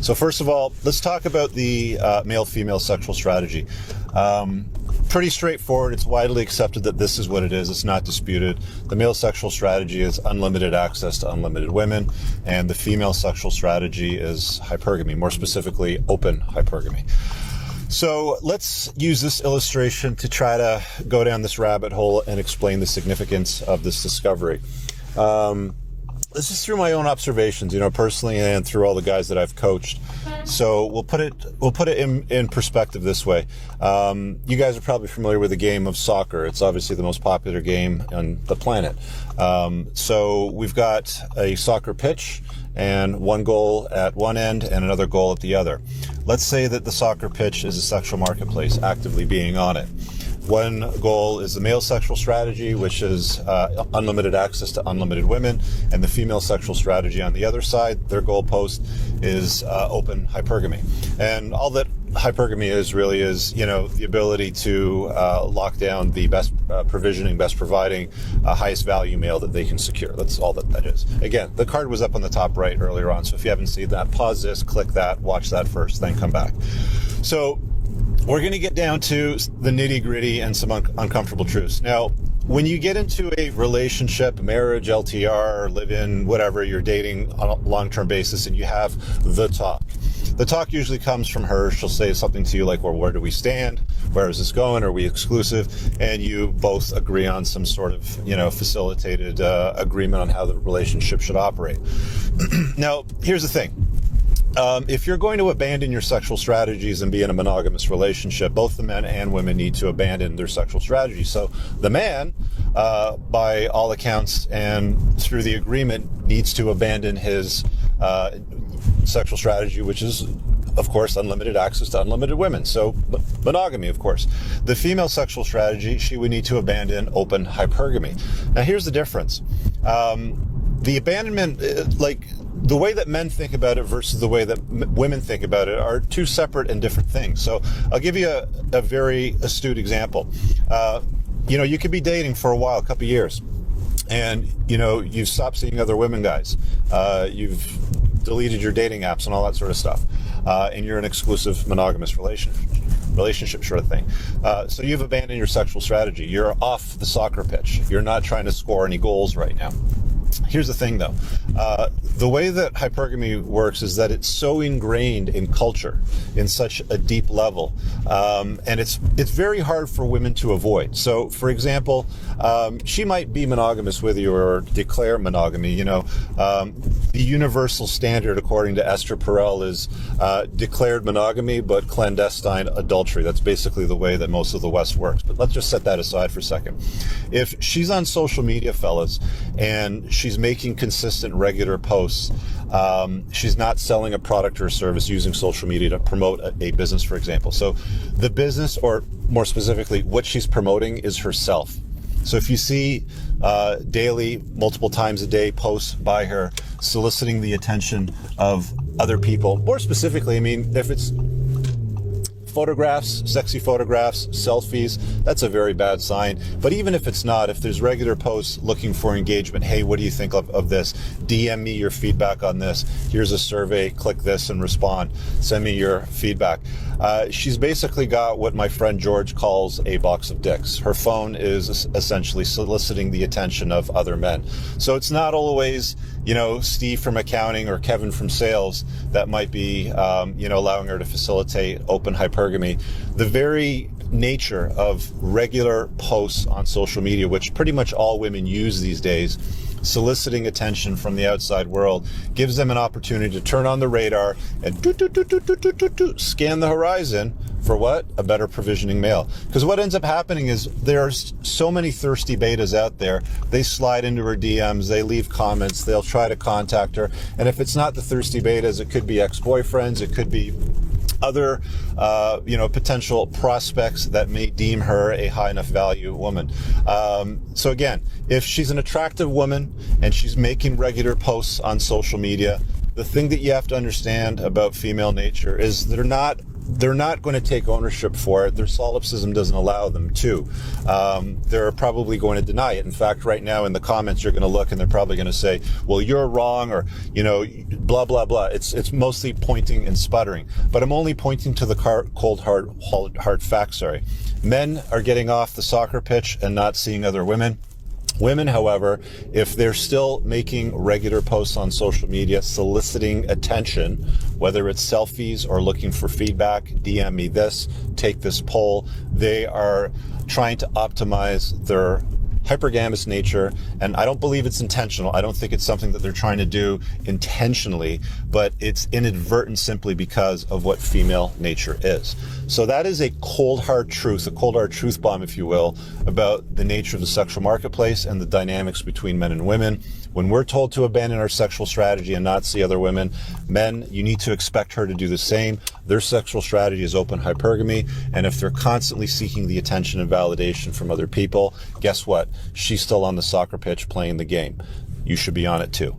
So first of all, let's talk about the male-female sexual strategy. Pretty straightforward. It's widely accepted that this is what it is. It's not disputed. The male sexual strategy is unlimited access to unlimited women, and the female sexual strategy is hypergamy, more specifically open hypergamy. So let's use this illustration to try to go down this rabbit hole and explain the significance of this discovery. This is through my own observations, personally, and through all the guys that I've coached. So we'll put it in perspective this way. You guys are probably familiar with the game of soccer. It's obviously the most popular game on the planet. So we've got a soccer pitch and one goal at one end and another goal at the other. Let's say that the soccer pitch is a sexual marketplace, actively being on it. One goal is the male sexual strategy, which is unlimited access to unlimited women, and the female sexual strategy on the other side, their goalpost is open hypergamy. And all that hypergamy is really is, the ability to lock down the best provisioning, best providing, highest value male that they can secure. That's all that is. Again, the card was up on the top right earlier on, so if you haven't seen that, pause this, click that, watch that first, then come back. So we're going to get down to the nitty-gritty and some uncomfortable truths. Now, when you get into a relationship, marriage, LTR, live-in, whatever, you're dating on a long-term basis, and you have the talk. The talk usually comes from her. She'll say something to you like, well, where do we stand? Where is this going? Are we exclusive? And you both agree on some sort of, facilitated agreement on how the relationship should operate. Now, here's the thing. If you're going to abandon your sexual strategies and be in a monogamous relationship, both the men and women need to abandon their sexual strategy. So the man, by all accounts and through the agreement, needs to abandon his sexual strategy, which is, of course, unlimited access to unlimited women. So monogamy, of course. The female sexual strategy, she would need to abandon open hypergamy. Now, here's the difference. The abandonment, the way that men think about it versus the way that women think about it are two separate and different things. So I'll give you a very astute example. You could be dating for a while, a couple of years, and, you've stopped seeing other women guys. You've deleted your dating apps and all that sort of stuff. And you're an exclusive monogamous relationship sort of thing. So you've abandoned your sexual strategy. You're off the soccer pitch. You're not trying to score any goals right now. Here's the thing, though. The way that hypergamy works is that it's so ingrained in culture in such a deep level, and it's very hard for women to avoid. So, for example, she might be monogamous with you or declare monogamy. The universal standard, according to Esther Perel, is declared monogamy but clandestine adultery. That's basically the way that most of the West works. But let's just set that aside for a second. If she's on social media, fellas, and she's making consistent, regular posts. She's not selling a product or a service using social media to promote a business, for example. So the business, or more specifically, what she's promoting is herself. So if you see daily, multiple times a day posts by her soliciting the attention of other people, more specifically, if it's photographs, sexy photographs, selfies, that's a very bad sign. But even if it's not, if there's regular posts looking for engagement, hey, what do you think of this? DM me your feedback on this. Here's a survey, click this and respond. Send me your feedback. She's basically got what my friend George calls a box of dicks. Her phone is essentially soliciting the attention of other men. So it's not always, Steve from accounting or Kevin from sales that might be, allowing her to facilitate open hypergamy. The very nature of regular posts on social media, which pretty much all women use these days, soliciting attention from the outside world, gives them an opportunity to turn on the radar and scan the horizon for what? A better provisioning male. Because what ends up happening is there's so many thirsty betas out there. They slide into her DMs, they leave comments, they'll try to contact her. And if it's not the thirsty betas, it could be ex-boyfriends, it could be other, potential prospects that may deem her a high enough value woman. So again, if she's an attractive woman and she's making regular posts on social media, the thing that you have to understand about female nature is they're not they're not going to take ownership for it. Their solipsism doesn't allow them to. They're probably going to deny it. In fact, right now in the comments, you're going to look and they're probably going to say, well, you're wrong, or, blah, blah, blah. It's mostly pointing and sputtering. But I'm only pointing to the cold, hard facts, sorry. Men are getting off the soccer pitch and not seeing other women. Women, however, if they're still making regular posts on social media, soliciting attention, whether it's selfies or looking for feedback, DM me this, take this poll, they are trying to optimize their hypergamous nature, and I don't believe it's intentional. I don't think it's something that they're trying to do intentionally, but it's inadvertent simply because of what female nature is. So that is a cold hard truth, a cold hard truth bomb, if you will, about the nature of the sexual marketplace and the dynamics between men and women. When we're told to abandon our sexual strategy and not see other women, men, you need to expect her to do the same. Their sexual strategy is open hypergamy, and if they're constantly seeking the attention and validation from other people, guess what? She's still on the soccer pitch playing the game. You should be on it too.